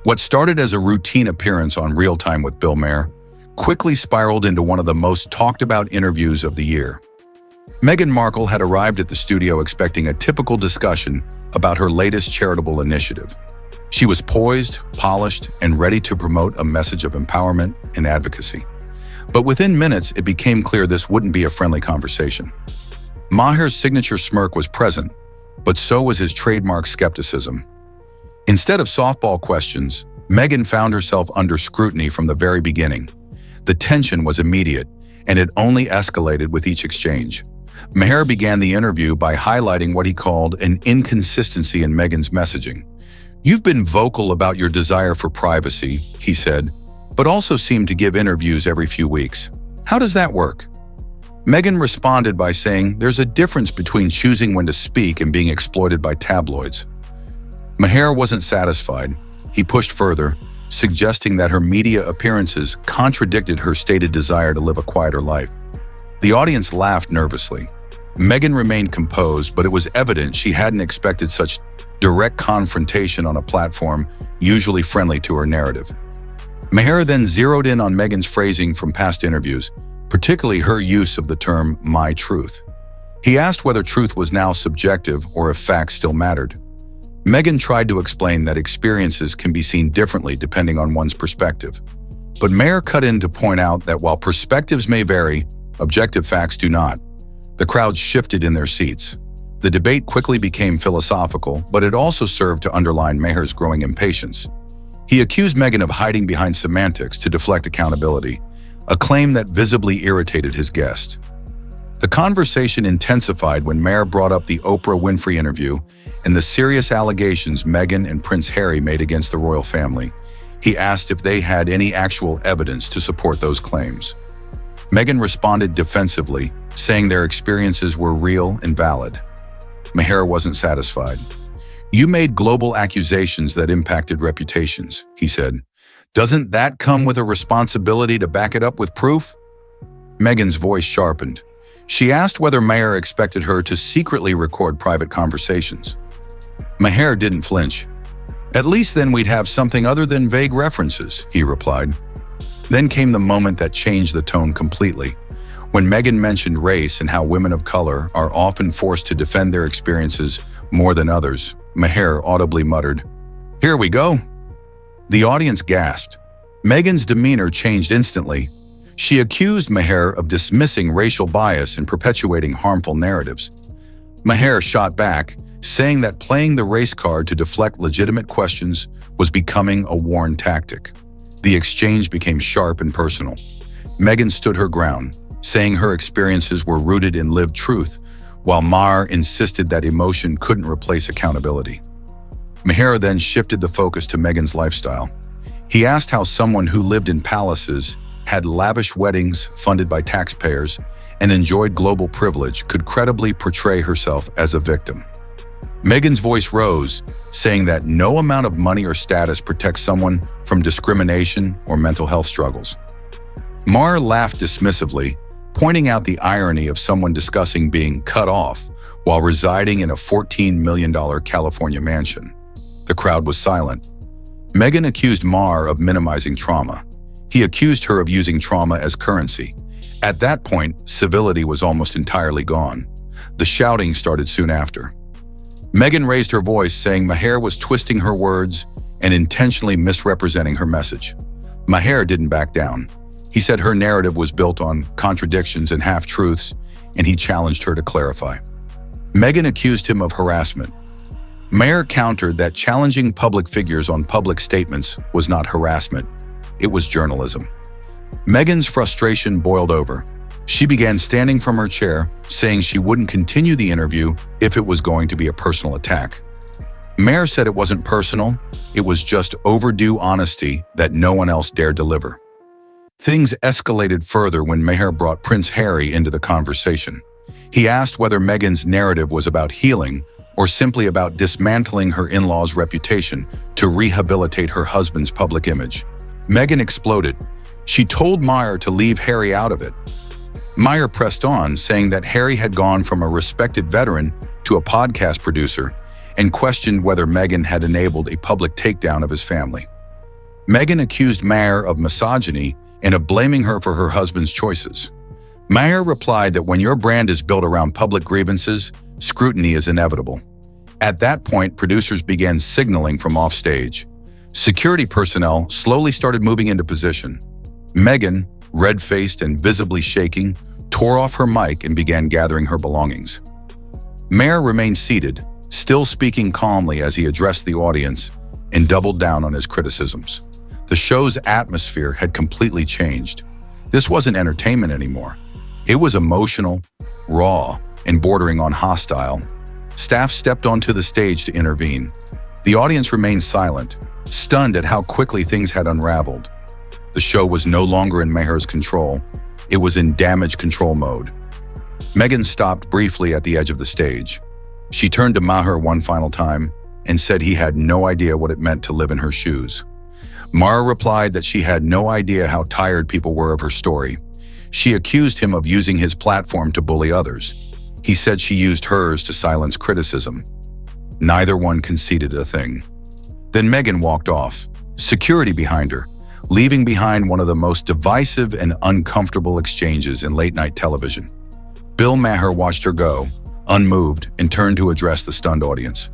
What started as a routine appearance on Real Time with Bill Maher quickly spiraled into one of the most talked-about interviews of the year. Meghan Markle had arrived at the studio expecting a typical discussion about her latest charitable initiative. She was poised, polished, and ready to promote a message of empowerment and advocacy. But within minutes, it became clear this wouldn't be a friendly conversation. Maher's signature smirk was present, but so was his trademark skepticism. Instead of softball questions, Meghan found herself under scrutiny from the very beginning. The tension was immediate, and it only escalated with each exchange. Maher began the interview by highlighting what he called an inconsistency in Meghan's messaging. "You've been vocal about your desire for privacy," he said, "but also seem to give interviews every few weeks. How does that work?" Meghan responded by saying there's a difference between choosing when to speak and being exploited by tabloids. Maher wasn't satisfied. He pushed further, suggesting that her media appearances contradicted her stated desire to live a quieter life. The audience laughed nervously. Meghan remained composed, but it was evident she hadn't expected such direct confrontation on a platform usually friendly to her narrative. Maher then zeroed in on Meghan's phrasing from past interviews, particularly her use of the term "my truth." He asked whether truth was now subjective or if facts still mattered. Meghan tried to explain that experiences can be seen differently depending on one's perspective. But Maher cut in to point out that while perspectives may vary, objective facts do not. The crowd shifted in their seats. The debate quickly became philosophical, but it also served to underline Maher's growing impatience. He accused Meghan of hiding behind semantics to deflect accountability, a claim that visibly irritated his guest. The conversation intensified when Maher brought up the Oprah Winfrey interview and the serious allegations Meghan and Prince Harry made against the royal family. He asked if they had any actual evidence to support those claims. Meghan responded defensively, saying their experiences were real and valid. Maher wasn't satisfied. "You made global accusations that impacted reputations," he said. "Doesn't that come with a responsibility to back it up with proof?" Meghan's voice sharpened. She asked whether Maher expected her to secretly record private conversations. Maher didn't flinch. "At least then we'd have something other than vague references," he replied. Then came the moment that changed the tone completely. When Meghan mentioned race and how women of color are often forced to defend their experiences more than others, Maher audibly muttered, "Here we go." The audience gasped. Meghan's demeanor changed instantly. She accused Maher of dismissing racial bias and perpetuating harmful narratives. Maher shot back, saying that playing the race card to deflect legitimate questions was becoming a worn tactic. The exchange became sharp and personal. Meghan stood her ground, saying her experiences were rooted in lived truth, while Maher insisted that emotion couldn't replace accountability. Maher then shifted the focus to Meghan's lifestyle. He asked how someone who lived in palaces, had lavish weddings funded by taxpayers, and enjoyed global privilege could credibly portray herself as a victim. Meghan's voice rose, saying that no amount of money or status protects someone from discrimination or mental health struggles. Maher laughed dismissively, pointing out the irony of someone discussing being cut off while residing in a $14 million California mansion. The crowd was silent. Meghan accused Maher of minimizing trauma. He accused her of using trauma as currency. At that point, civility was almost entirely gone. The shouting started soon after. Meghan raised her voice, saying Maher was twisting her words and intentionally misrepresenting her message. Maher didn't back down. He said her narrative was built on contradictions and half-truths, and he challenged her to clarify. Meghan accused him of harassment. Maher countered that challenging public figures on public statements was not harassment, it was journalism. Meghan's frustration boiled over. She began standing from her chair, saying she wouldn't continue the interview if it was going to be a personal attack. Maher said it wasn't personal, it was just overdue honesty that no one else dared deliver. Things escalated further when Maher brought Prince Harry into the conversation. He asked whether Meghan's narrative was about healing or simply about dismantling her in-law's reputation to rehabilitate her husband's public image. Meghan exploded. She told Maher to leave Harry out of it. Maher pressed on, saying that Harry had gone from a respected veteran to a podcast producer and questioned whether Meghan had enabled a public takedown of his family. Meghan accused Maher of misogyny and of blaming her for her husband's choices. Maher replied that when your brand is built around public grievances, scrutiny is inevitable. At that point, producers began signaling from offstage. Security personnel slowly started moving into position. Meghan, red-faced and visibly shaking, tore off her mic and began gathering her belongings. Maher remained seated, still speaking calmly as he addressed the audience and doubled down on his criticisms. The show's atmosphere had completely changed. This wasn't entertainment anymore. It was emotional, raw, and bordering on hostile. Staff stepped onto the stage to intervene. The audience remained silent, stunned at how quickly things had unraveled. The show was no longer in Maher's control. It was in damage control mode. Meghan stopped briefly at the edge of the stage. She turned to Maher one final time and said he had no idea what it meant to live in her shoes. Maher replied that she had no idea how tired people were of her story. She accused him of using his platform to bully others. He said she used hers to silence criticism. Neither one conceded a thing. Then Meghan walked off, security behind her, leaving behind one of the most divisive and uncomfortable exchanges in late-night television. Bill Maher watched her go, unmoved, and turned to address the stunned audience.